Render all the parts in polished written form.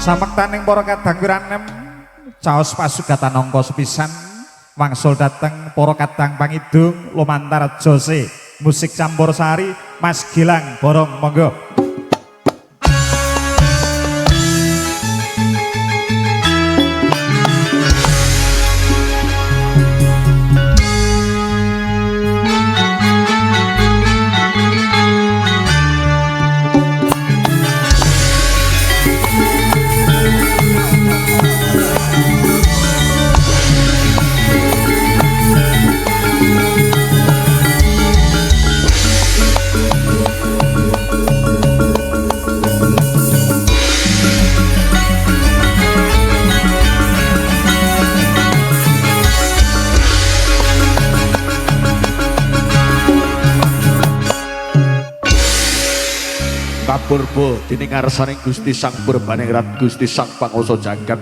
Samektaning para kadang wiranem caos pasugatan angka sepisan wangsul dateng para kadang pangidung lumantar jose musik campursari Mas Gilang Borong monggo. Purbo dini ngarsaning Gusti Sang Purbaningrat Gusti Sang Pangusa Jagat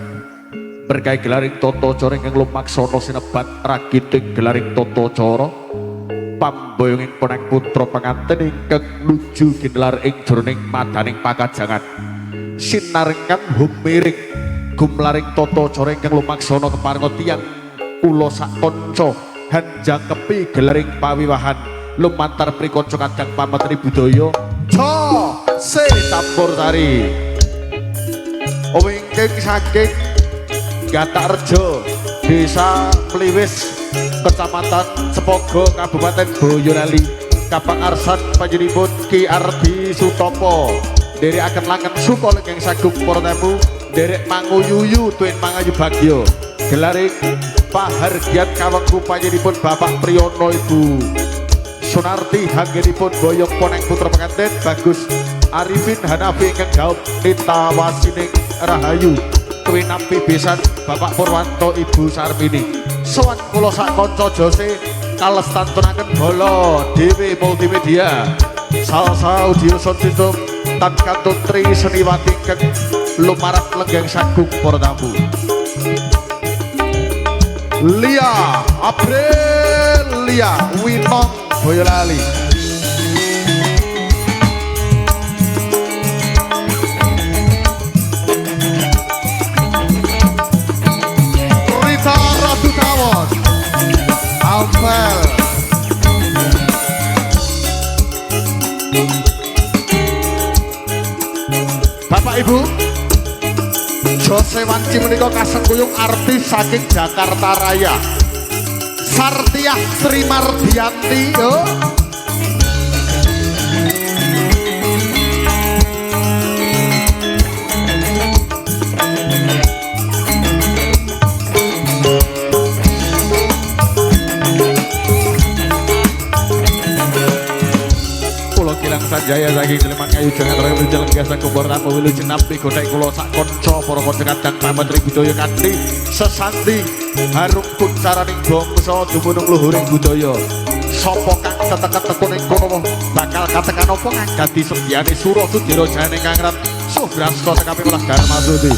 berkait gelaring toto coreng yang lumaksana sinebat ragiting gelaring toto coro pamboyong ing poneng putra pengantin ingkang nuju ginelar ing jroning madaning pakajangan sinarengan humiring gumlaring toto coreng yang lumaksana keparenga tiyang kula sak kanca hanjangkepi gelaring pawiwahan lumantar prikanca kadang pametri budaya se campursari wingking saking Gatarjo Desa Mliwis Kecamatan Sepogo Kabupaten Boyolali Kapang Arsan panjenenganipun Ki Ardi Sutopo derek akan langen suka lengkeng sagung para tamu derek manguyuyu tuwin mangayu bagyo gelaring pahargyan kawengku panjenenganipun Bapak Priyono Ibu Sunarti hanggenipun boyong poneng putra pengantin Bagus Arifin Hanafi ingkang gaup Nita Wasining Rahayu tuwin nampi besan Bapak Purwanto Ibu Sarmini sowan kula sak kanca jose kalestantunaken bala dhewe multimedia salsa audio sound system tan kantun Tri Seniwati ingkang lumarat lenggeng sagung para tamu Lia Aprilia Winong Boyolali Rita Ratu Tawon Alfel Bapak Ibu Jose Wanci menika kasengkuyung artis saking Jakarta Raya Sartiah Sri Mardianti yo. Pulau Kilang Sanjaya saking Sleman Kayu jangan raya menjeleng biasa kubur tamu wilujeng nabi godhek kula sak kanca para kanca kadang pametri budaya kanthi sesanti harum kuncaraning bangsa dumunung luhuring budaya sapa kang tetek-tekun ing kono bakal katekan apa kang dadi sedyane sura sudira jane kang rat subrasta sekaping welas Dharma Suti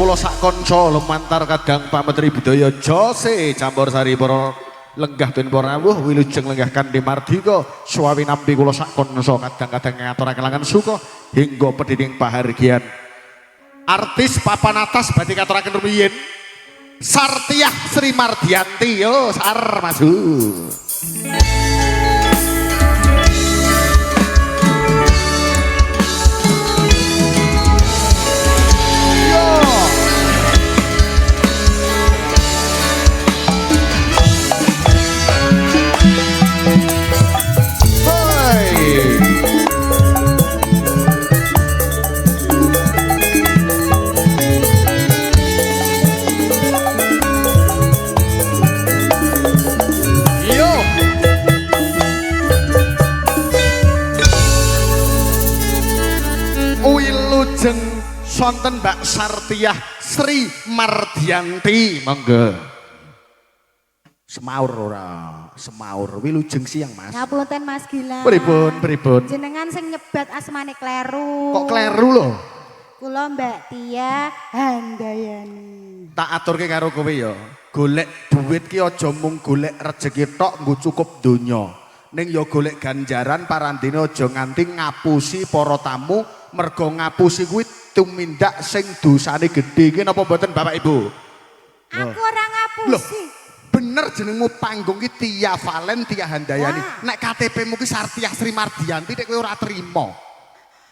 kula sak kanca lumantar kadang Pak Menteri Budaya Jose Campursari para lenggah ben para rawuh wilujeng lenggah Kandi Mardika suwawi nampi kula sak kanca kadang-kadang ngaturaken langan suka hingga pedhing pahargyan artis papan atas badhe katuraken rumiyin Sartiah Sri Mardianti yo sar maju. Wilujeng sonten Mbak Sartiah Sri Mardianti monggo. Semaur ora, semaur wilujeng siang Mas. Ngapunten Mas Gilang. Pripun? Jenengan sing nyebat asmane kleru. Kok kleru lho? Kula Mbak Tia Handayani. Tak aturke karo kowe ya. Golek duit ki aja mung golek rejeki tok nggo cukup donya. Ning ya golek ganjaran parandene aja nganti ngapusi para tamu mergo ngapusi kuwi tumindak sing dosane gedhe iki napa mboten Bapak Ibu? Aku ora ngapusi. Bener jenengmu panggung ki Tia Valen Tia Handayani. Nek KTP-mu ki Sartiah Sri Mardianti nek kowe ora trima.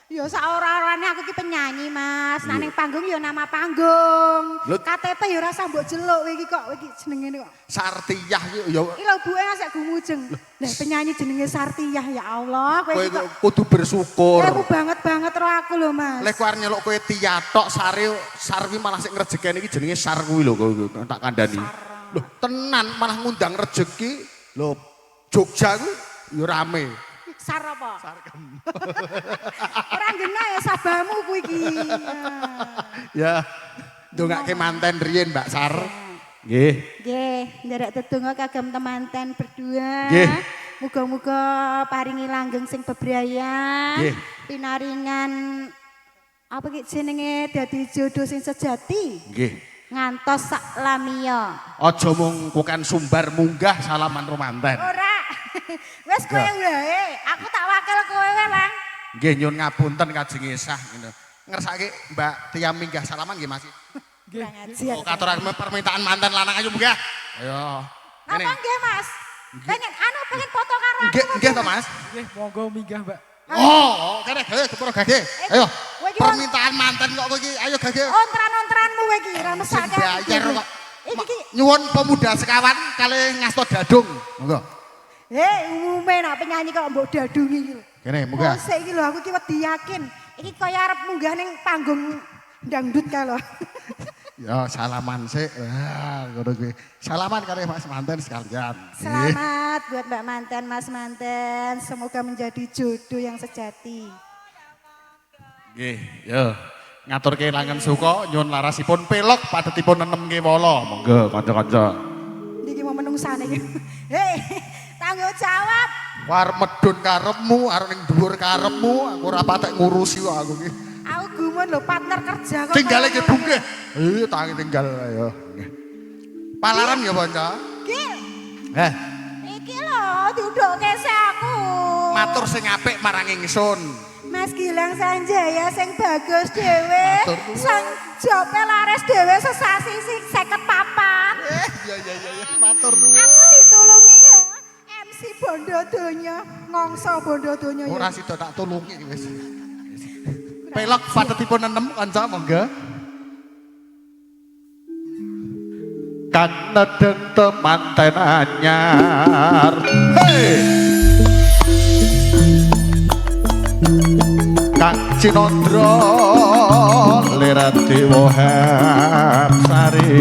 Ya saora-orane aku ki penyanyi Mas. Nang ning panggung ya nama panggung. KTP ya ora usah mbok jeluk kowe iki kok iki jenenge kok. Sartiah ki ya iki lho buke ngasek gumujeng. Lah penyanyi jenenge Sartiah ya Allah kowe iki kudu bersyukur. Aku banget ro aku lho Mas. Lek kowe nyeluk kowe Tia tok Sarwi malah sing ngrejekeni iki jenenge Sar kuwi lho tak kandhani. Loh tenan malah ngundang rejeki. Lho Jogja ku ya rame. Sar apa? Sarkem. Ora genah ya sabamu kuwi iki. Ya. Ndongake manten riyin Mbak Sar. Nggih. Nggih, nderek tetungga kagem temanten berdua. Nggih. Muga-muga paringi langgeng sing bebrayan. Nggih. Pinaringan apa ki jenenge dadi jodoh sing sejati. Nggih. ngantos sak lamia. Aja mung bukan sumbar munggah salaman romanten. Ora. Wis kowe wae, aku tak wakil kowe wae, Lang. Nggih nyun ngapunten Kajeng Esah ngono. Ngersake Mbak Tia minggah salaman nggih Mas. Kurang ngaji. Oh katuraken permintaan manten lanang ayo munggah. Ayo. Apa nggih, Mas? Pengen foto karo aku. Nggih to Mas. Nggih, monggo minggah, Mbak. Oh, kene gawe kepro gage. Ayo. kowe iki Permintaan manten kok kowe iki ayo gage. ontran-ontranmu kowe iki ra mesake. Bayar kok. Iki Nyuwun pemuda sekawan kali ngasto dadung. Monggo. umume nek penyanyi kok mbok dadungi iki lho. Kene munggah. Oh, sik iki lho aku iki wedi yakin. Iki kaya arep munggah ning panggung dangdut ka lho. Ya salaman sik. Ngono kuwi. Salaman kali Mas manten sekalian. Selamat buat Mbak Manten, Mas Manten. Semoga menjadi jodoh yang sejati. Nggih, yo. Ngaturke langen suka nyuwun larasipun pelok padhetipun enem kewala. Monggo kanca-kanca. Niki mau menungsane iki. Hei, tanggung jawab. War medun karepmu, arep ning dhuwur karepmu, aku ora patek ngurusi kok aku iki. Aku gumun lho partner kerja kok. Tinggale ki bunggih. Tangi tinggal ayo. Nggih. Palaran ya, Bonca. Gil, Iki lho diudukke se aku. matur sing apik marang ingsun. Mas Gilang Sanjaya sing bagus dhewe. Matur nuwun. Sang jope laris dhewe sesasi sing 54. Iya, matur nuwun. Aku ditulungi ya. MC Bondo Donya, ngongso Bondo Donya ya. Ora sida tak tulungi wis. Pelok padhetipun enem kanca monggo. Kan nedeng temanten anyar. Hei! Kang Cinandra lirat dewa Hapsari.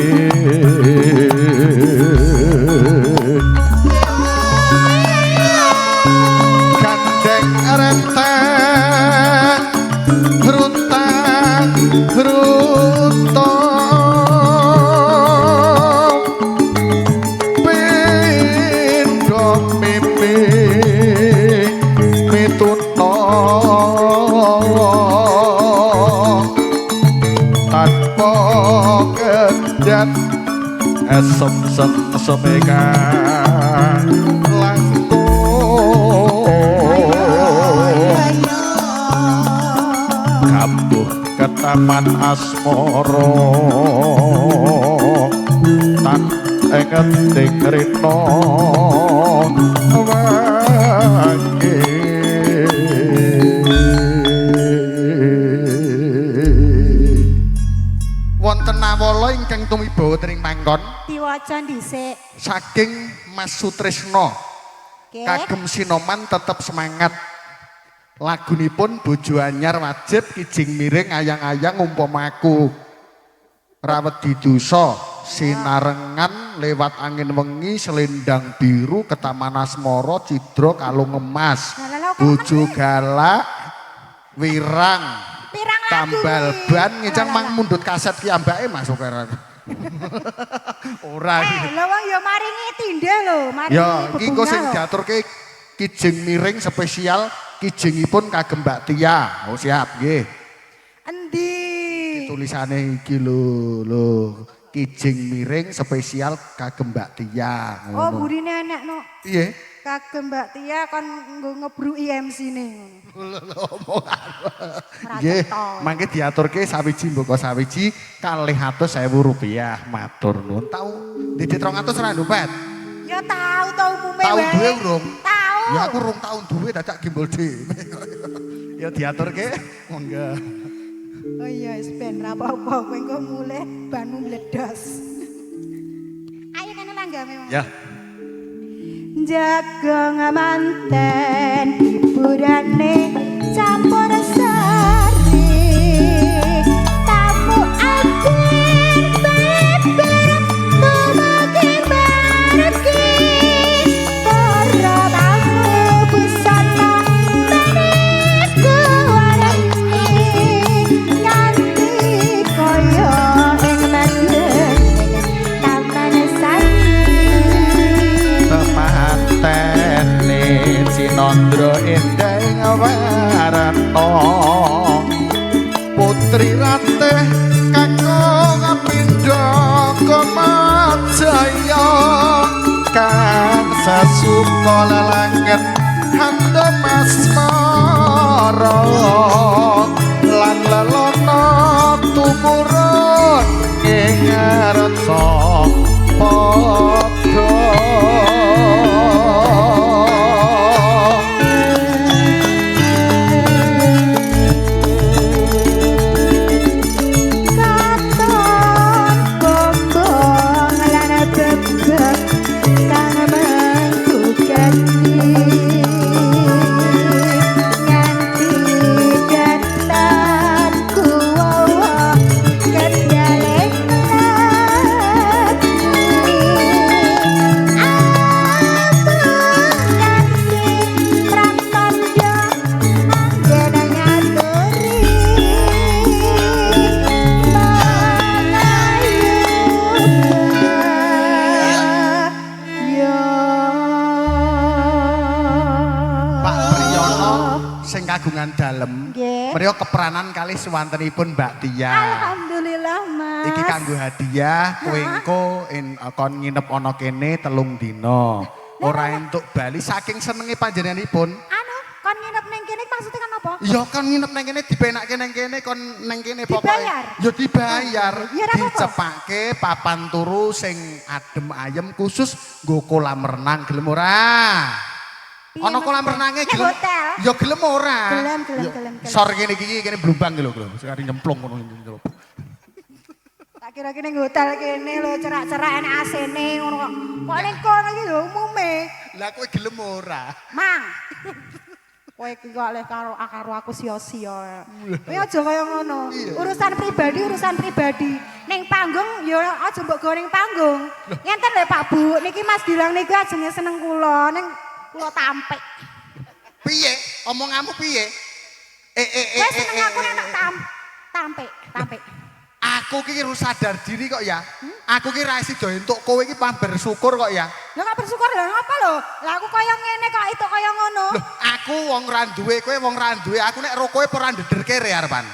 Gandeng renteng runtang runtong pindho mimi mituto tanpa kendat esem semeka kambuh ketaman asmara tan engeting rina wangi wonten awala ingkang tumibawa tering mangkon Diwaca dhisik. saking Mas Sutrisno Oke. kagem Sinoman tetep semangat. Lagunipun bojo anyar wajib kijing miring ayang-ayang umpamaku rawet didosa sinarengan lewat angin wengi selendang biru ketaman asmara cidra kalung emas bojo galak wirang Pirang lagu tambal iki? ban ngecang mang mundut kaset ki ambake masuk karo ora Lho wong ya maringi tindhe lho, maringi ya iki kok sing bebungah lho. diaturke kijing miring spesial kijingipun kagem Mbak Tia. Oh siap nggih. Endi? Tulisane iki lho. Kijing miring spesial kagem Mbak Tia. Oh, burine enek no. Piye? Kagem Mbak Tia kon nggo ngebruki MC-ne. Nggih, mangke diaturke sawiji mboko sawiji Rp200.000 matur nuwun. Tau didit 200 ora ndopet. Ya tahu to umume Tahu wae. duwe urung? Tahu. Ya aku rong tahun duwe dadak gimbal dhewe. Ya diaturke monggo. Oh iya, wis ben ra apa-apa kowe engko mulih banmu meledos. Ayo kene langgame. Mang. Ya. Jaga ngamanten hiburane campur sari tamu agen beber tumagi barki para tamu busana baniku warani nganti koyo ing mandeng taman sari Temantene Cinandra endang waratna putri ratih kakung pindha pasuka lelangket handom asmara lan lelana tumurun ngarsa padha kagungan dalem. Mriyo keperanan kali suwantenipun Mbak Tia. Alhamdulillah, Mas. Iki kanggo hadiah kowe engko kon nginep ana kene 3 dina. Ora entuk bali saking senenge panjenenganipun. Anu, kon nginep ning kene maksudnya kan apa? Ya kon nginep ning kene dipenakke ning kene kon ning kene pokoke. Dibayar? Ya dibayar. Ya, dicepake papan turu sing adem ayem khusus nggo kolam renang gelem ora? Ana kolam renange gelem. Ya gelem ora. Gelem. Sor kene iki kene blumbang lho, sekali nyemplung ngono. Tak kira kene hotel kene lho cerak-cerak enek AC-ne ngono kok. Kok ning kono iki lho umume. Lah kowe gelem ora? Mang. Kowe iki kok lek karo aku sia-sia. Kowe aja kaya ngono. Urusan pribadi. Ning panggung ya aja mbok go ning panggung. Ngenten lho Pak Bu, niki Mas Gilang niku ajenge seneng kula ning kula tampik. Piye? Omonganmu piye? Kowe seneng aku nek tampik. Aku ki harus sadar diri kok ya. Aku ki ra sida entuk kowe iki pang bersyukur kok ya. Lah kok bersyukur lho ngapa lho? Lah aku kaya ngene kok itu kaya ngono. Loh, aku wong ra duwe, kowe wong ra duwe. Aku nek ro kowe ora ndeder kere arepan.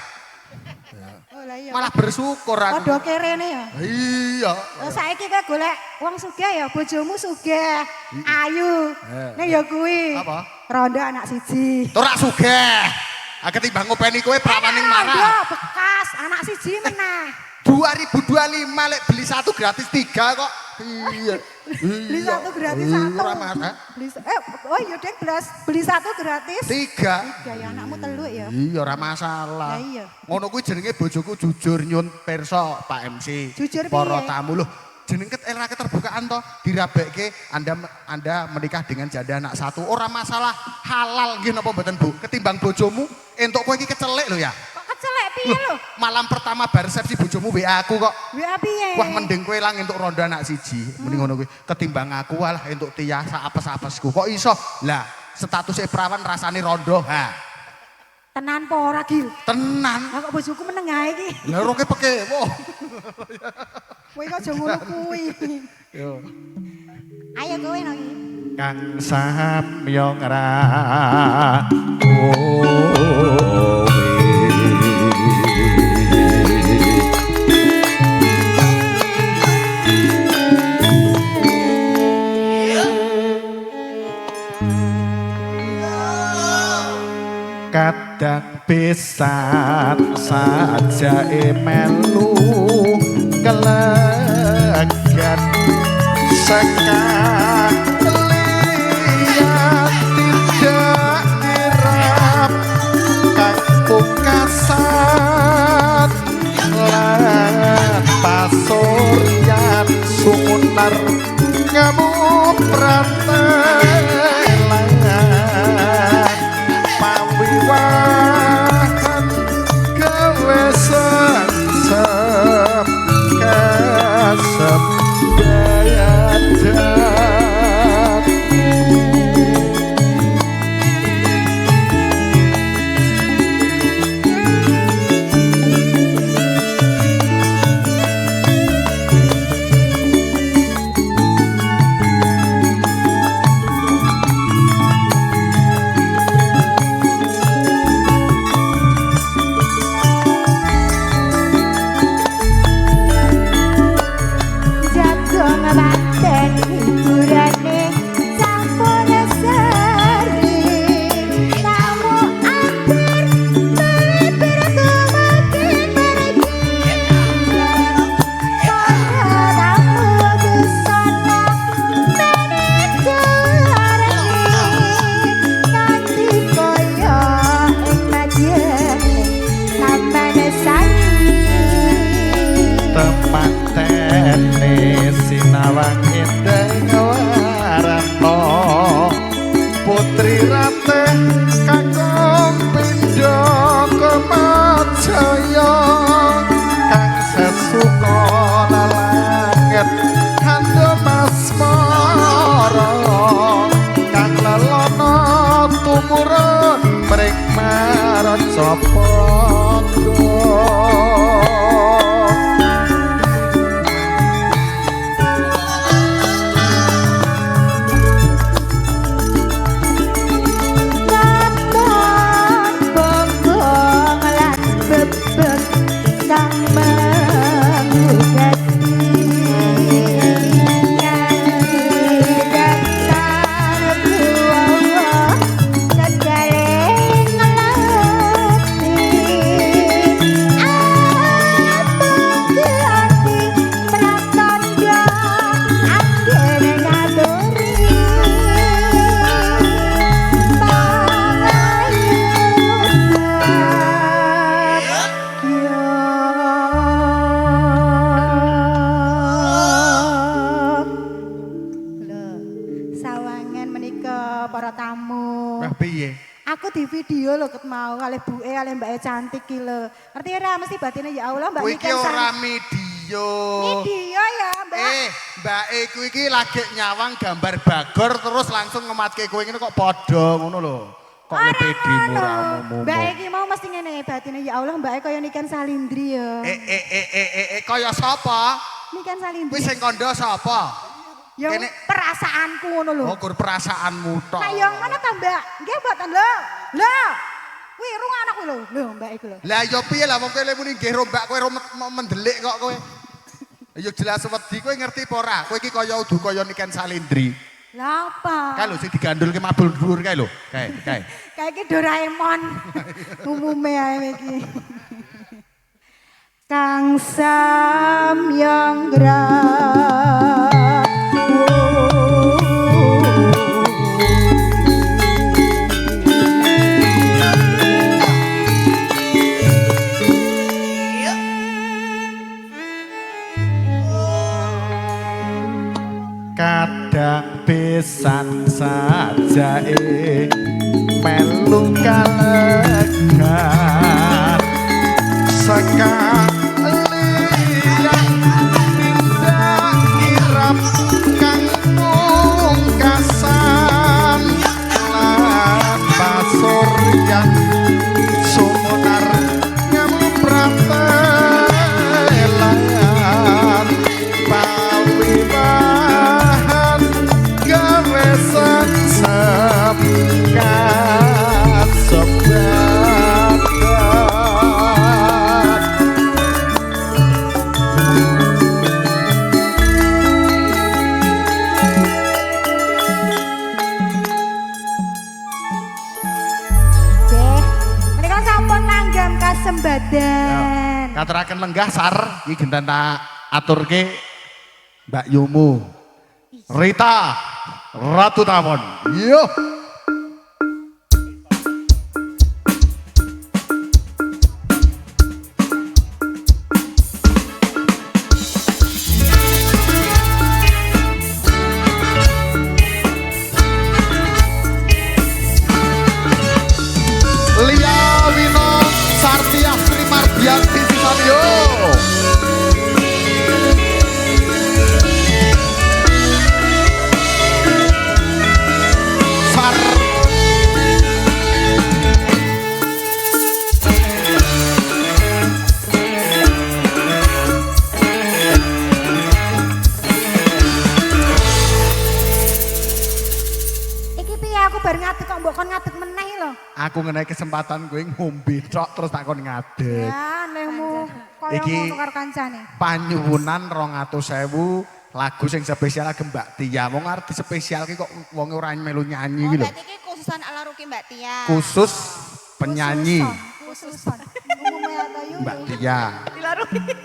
Oh lah iya. Malah bersyukur aku. Padha kerene ya. Iya. Lah saiki kowe golek wong sugih ya bojomu sugih, ayu. Nek ya kuwi. Apa? Rondo anak siji. Ora sugih. Ketimbang ngopeni kowe prawaning marah. Rondo bekas anak siji meneh. 2025 lek beli 1 gratis 3 kok. Iya. Beli 1 gratis 1. Ora marah. Oh iya Deng, beli 1 gratis. 3. Ya anakmu telu ya. Iya ora masalah. Ya iya. Ngono kuwi jenenge bojoku jujur nyun pirsa Pak MC. Jujur para piye? tamu loh. Jeneng era keterbukaan toh dirabekke Anda menikah dengan janda anak 1 ora masalah halal nggih napa mboten Bu? Ketimbang bojomu entuk kowe iki kecelek lho ya. Kok kecelek piye lho? Malam pertama bar resepsi bojomu WA aku kok. WA piye? Wah mending kowe lang entuk rondo anak siji. Mending ngono kuwi ketimbang aku walah entuk Tia sak apes-apesku. Kok iso? Lah statusnya perawan rasane rondo. Ha. Tenan po ora Gil? Tenan. Lah kok bojoku meneng ae iki. Lah roke pekewo. Kowe kok aja ngono kuwi. Yo. Ayo kowe no iki. Kang samyong ra kadang pisan saja melu kelegan sekalian tidak dirap kampung kasat lan pasuryan sumunar ngamu pratelan pawiwahan gawe sesep kasep bayadan. kandha masmara kang lelana tumurun mring maraca padha di video lho ket mau kalih buke kalih mbake cantik ki lho. Ngerti ora mesti batine ya Allah Mbak Niki ora media. Media ya, Mbak. Mbake kuwi iki lagi nyawang gambar bagor terus langsung ngematke kowe ngene kok padha ngono lho. Kok pede muramu. Mbak iki mau mesti ngene batine ya Allah Mbake kaya Niken Salindri ya. Kaya sapa? Niken Salindri. Kuwi sing kandha sapa? Ya perasaanku ngono lho. Oh, kur perasaanmu tok. Nah, yang mana ta, Mbak? Nggih, mboten lho. Lah. Kuwi rung anak kuwi lho. Lho, Mbak iku lho. Lah ya piye lah wong kowe muni nggih ro Mbak kowe mendelik kok kowe. Ya jelas wedi kowe ngerti apa ora? Kowe iki kaya udu kaya Niken Salindri. Lah apa? Kae lho sing digandulke mabul dhuwur kae lho. Kae. Kae iki Doraemon. Umume ae iki. Kang Samyanggra kadang pisan sajae melu kalegan sekalian tindak kirap kang pungkasan lan pasuryan sumunar ngampratelan pawibahan gawe sesep kasebat. Sembadan. Katuraken lenggah sar iki genten tak aturke Mbak Yumu. Rita Ratu Tawon. Yo. Yang di Sisanyo Sar Iki piye aku bar ngadeg kok mbok kon ngadeg meneh lho. aku ngenai kesempatan gue ngombe tok terus tak kon ngadeg. Ya, nehmu kaya Iki ngono karo kancane. Panyuwunan 200.000 lagu sing spesial agem Mbak Tia. Wong arti spesial ki kok wong ora melu nyanyi iki lho. Berarti iki khususan ala Ruki Mbak Tia. Khusus penyanyi Khususon. Umume ayu. Mbak Tia.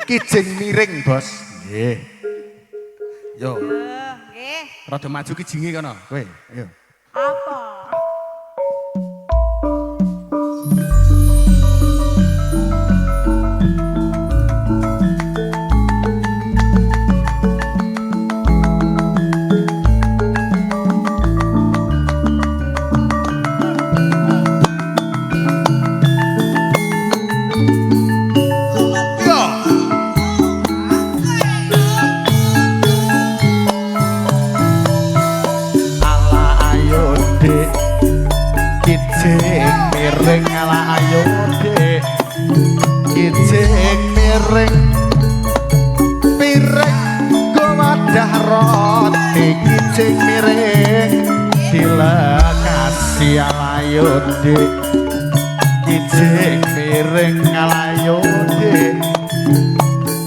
Kijing miring, Bos. Nggih. Yo, Nggih. rada maju kijinge kono, kowe. Ayo. Apa? Yo. kijing miring dilekasi alayode kijing miring alayode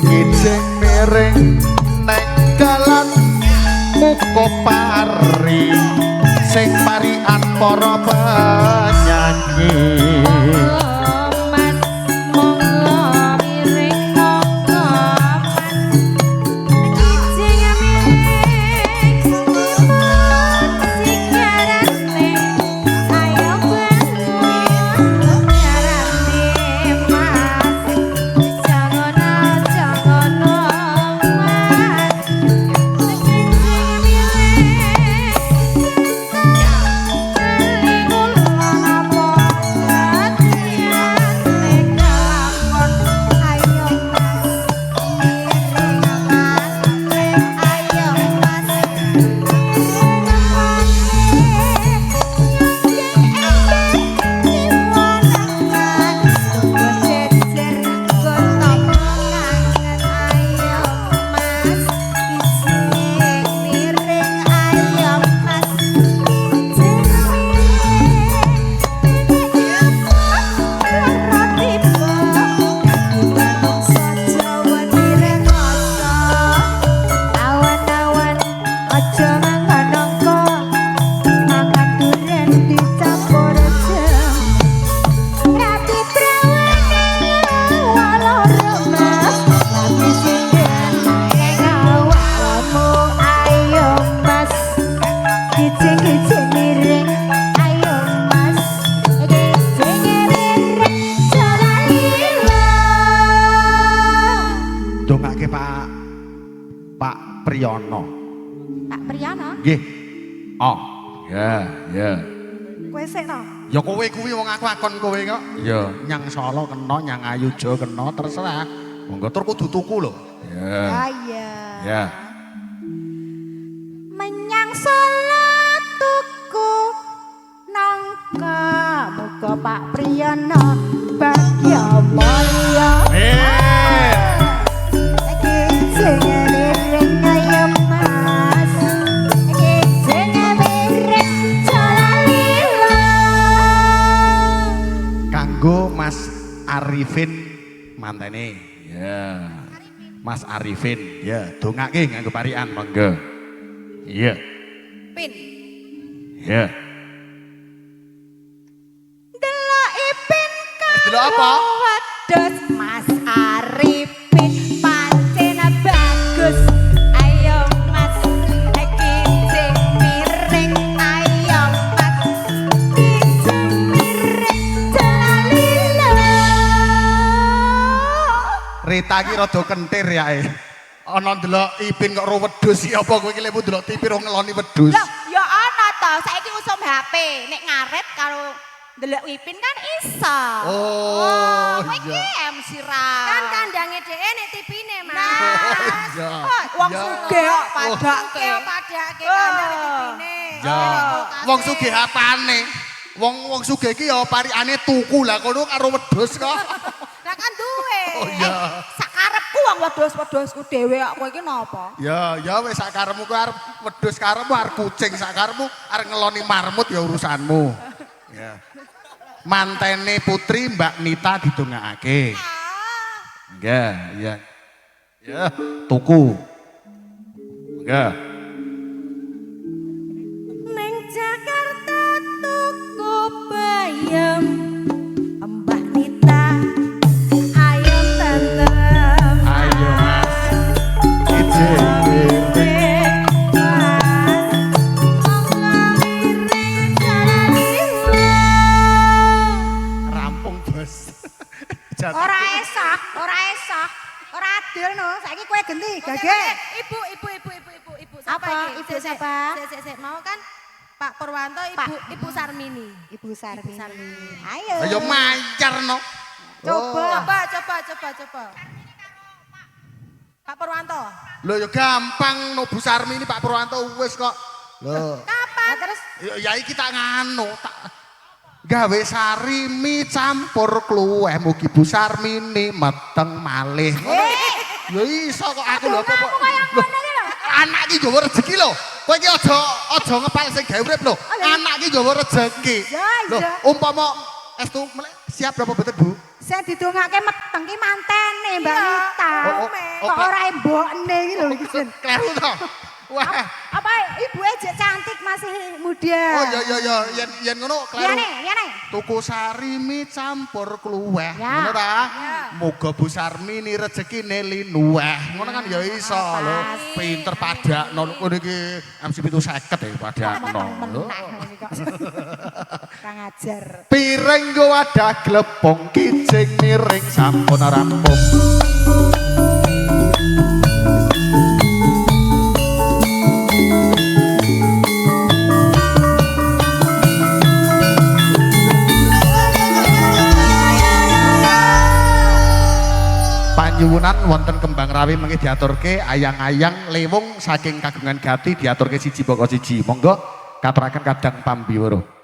kijing miring nek dalan muka pari sing parian para penyanyi Pak Priyono. Pak Priyono? Nggih. Oh, ya, ya. Kowe sik to? Ya kowe kuwi wong aku akon kowe kok. Ya, nyang Solo kena, nyang Ayujo kena, terserah. Monggo tur kudu tuku lho. Ya. Ah iya. Ya. Menyang Solo tuku nangka muga Pak Priyono bagya mulya. Kanggo Mas Arifin mantene. Ya. Mas Arifin, ya, dongake nganggo parian monggo. Iya. Pin. Ya. Delok Ipin Delok apa? wedhus Mas Arifin pancen bagus. Ayo Mas, kijing miring ayo Mas. Kijing miring jalalila. Rita ki rada kentir yae. Ana ndelok Ipin kok ro wedhus iki apa kowe iki lek ndelok TV ro ngeloni wedhus. Loh, ya ana to. Saiki usum HP. Nek ngaret karo ndelok Ipin kan iso. Oh, kowe iki iya. MC Ra. Kan kandange dhewe nek TV-ne Mas. Iya. Wong Ya. sugih kok padake. Padake kandange TV-ne. Ya. Wong sugih apane? Wong sugih iki ya parikane tuku lah kono karo wedhus kok. Lah kan duwe. Oh iya. Sakarepku wong wedhus-wedhusku dhewe kok kowe iki napa? Ya, ya wis sakarepmu kowe arep wedhus karepmu arep kucing sakarepmu arep ngeloni marmut ya urusanmu. Ya. Mantene putri Mbak Nita didongakake. Ya, ya. Ya, tuku. Enggak. Neng Jakarta tuku bayam Mbak Nita ayam tentem. Ayo Mas. Kijing miring. Rampung, Bos. Jatuh. Ora esak, ora adil no. Saiki kowe genti, gage. Ibu. Apa? iki? Ibu Sik, siapa? Sik, mau kan Pak Purwanto, Ibu Sarmini. Ibu Sarmini. Sarmini. Ayo. Ayo mancar no. Coba. Coba. Pak Purwanto. Lho ya gampang no Bu Sarmini Pak Purwanto wis kok. Lho. Kapan? Terus Ya iki tak nganu tak gawe sari mie campur kluweh mugi Bu Sarmini meteng malih. Ya iso kok aku lho apa kok. anak iki nggawa rezeki lho. Kowe iki aja ngepal sing gawe urip lho. Anak iki nggawa rezeki. Ya, Lho, iya. umpama estu siap berapa betul, Bu? Saya didongake meteng ki mantene Mbak Nita. Kok oke. ora embokne iki lho iki Jen. Kleru to. Wah. Apa ibu aja cantik masih muda. Oh ya yen ngono kleru. Liyane. Tuku sari mie campur kluweh. Ya. Ngono ta? Muga Bu Sarmi ni rezekine linuweh. Ngono kan ya iso lho. Pinter padakno ngono iki MC 750 ya padakno lho. Kang ajar. Piring go wadah glepong kijing miring sampun rampung. Panyuwunan wonten Kembang Rawi mengki diaturke ayang-ayang lewung saking kagungan Gati diaturke siji pokok siji. Monggo katuraken kadang pambiwara.